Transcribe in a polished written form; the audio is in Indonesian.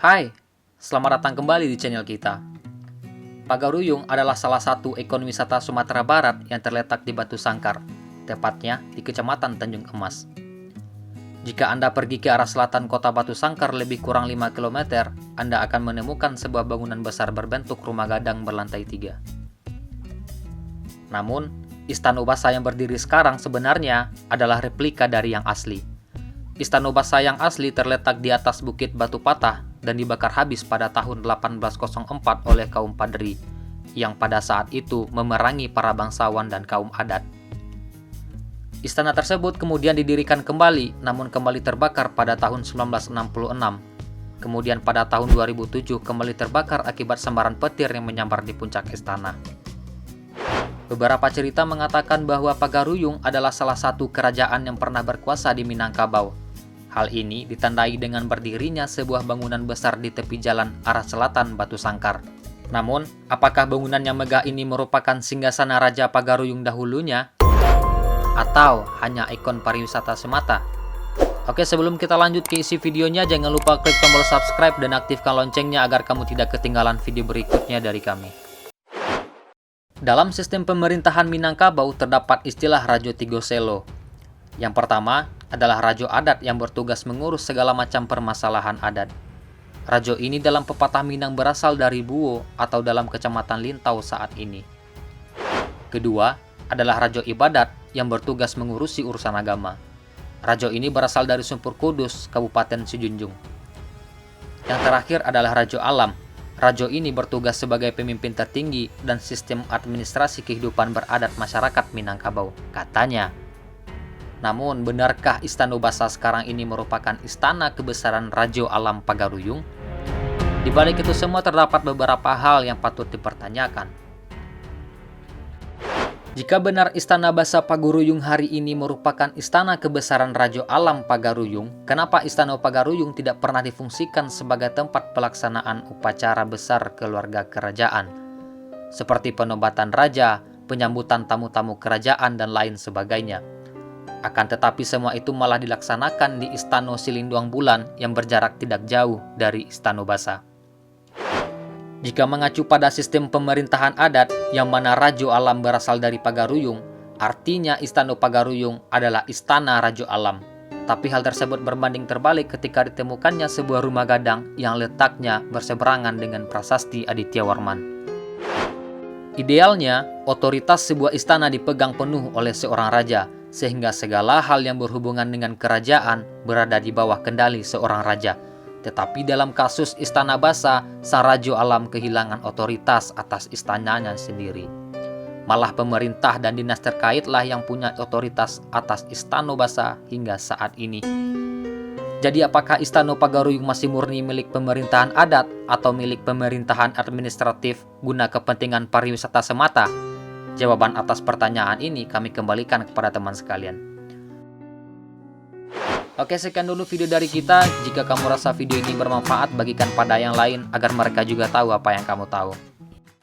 Hai, selamat datang kembali di channel kita. Pagaruyung adalah salah satu ikon wisata Sumatera Barat yang terletak di Batu Sangkar, tepatnya di Kecamatan Tanjung Emas. Jika Anda pergi ke arah selatan kota Batu Sangkar lebih kurang 5 km, Anda akan menemukan sebuah bangunan besar berbentuk rumah gadang berlantai 3. Namun, Istana Ubasa yang berdiri sekarang sebenarnya adalah replika dari yang asli. Istana Ubasa yang asli terletak di atas Bukit Batu Patah dan dibakar habis pada tahun 1804 oleh kaum Padri, yang pada saat itu memerangi para bangsawan dan kaum adat. Istana tersebut kemudian didirikan kembali, namun kembali terbakar pada tahun 1966. Kemudian pada tahun 2007 kembali terbakar akibat sambaran petir yang menyambar di puncak istana. Beberapa cerita mengatakan bahwa Pagaruyung adalah salah satu kerajaan yang pernah berkuasa di Minangkabau. Hal ini ditandai dengan berdirinya sebuah bangunan besar di tepi jalan arah selatan Batu Sangkar. Namun, apakah bangunan yang megah ini merupakan singgasana Raja Pagaruyung dahulunya? Atau hanya ikon pariwisata semata? Oke, sebelum kita lanjut ke isi videonya, jangan lupa klik tombol subscribe dan aktifkan loncengnya agar kamu tidak ketinggalan video berikutnya dari kami. Dalam sistem pemerintahan Minangkabau terdapat istilah Rajo Tigo Selo. Yang pertama adalah Rajo Adat yang bertugas mengurus segala macam permasalahan adat. Rajo ini dalam pepatah Minang berasal dari Buwo atau dalam kecamatan Lintau saat ini. Kedua adalah Rajo Ibadat yang bertugas mengurusi urusan agama. Rajo ini berasal dari Sumpur Kudus, Kabupaten Sijunjung. Yang terakhir adalah Rajo Alam. Rajo ini bertugas sebagai pemimpin tertinggi dan sistem administrasi kehidupan beradat masyarakat Minangkabau, katanya. Namun, benarkah Istana Ubasa sekarang ini merupakan istana kebesaran Rajo Alam Pagaruyung? Di balik itu semua terdapat beberapa hal yang patut dipertanyakan. Jika benar Istana Basa Pagaruyung hari ini merupakan istana kebesaran Rajo Alam Pagaruyung, kenapa Istana Pagaruyung tidak pernah difungsikan sebagai tempat pelaksanaan upacara besar keluarga kerajaan, seperti penobatan raja, penyambutan tamu-tamu kerajaan, dan lain sebagainya? Akan tetapi semua itu malah dilaksanakan di Istana Silinduang Bulan yang berjarak tidak jauh dari Istana Basa. Jika mengacu pada sistem pemerintahan adat yang mana Rajo Alam berasal dari Pagaruyung, artinya Istana Pagaruyung adalah istana Rajo Alam. Tapi hal tersebut berbanding terbalik ketika ditemukannya sebuah rumah gadang yang letaknya berseberangan dengan prasasti Aditya Warman. Idealnya, otoritas sebuah istana dipegang penuh oleh seorang raja, sehingga segala hal yang berhubungan dengan kerajaan berada di bawah kendali seorang raja. Tetapi dalam kasus Istana Basa, sang Rajo Alam kehilangan otoritas atas istananya sendiri. Malah pemerintah dan dinas terkaitlah yang punya otoritas atas Istana Basa hingga saat ini. Jadi apakah Istana Pagaruyung masih murni milik pemerintahan adat atau milik pemerintahan administratif guna kepentingan pariwisata semata? Jawaban atas pertanyaan ini kami kembalikan kepada teman sekalian. Oke, sekian dulu video dari kita. Jika kamu rasa video ini bermanfaat, bagikan pada yang lain agar mereka juga tahu apa yang kamu tahu.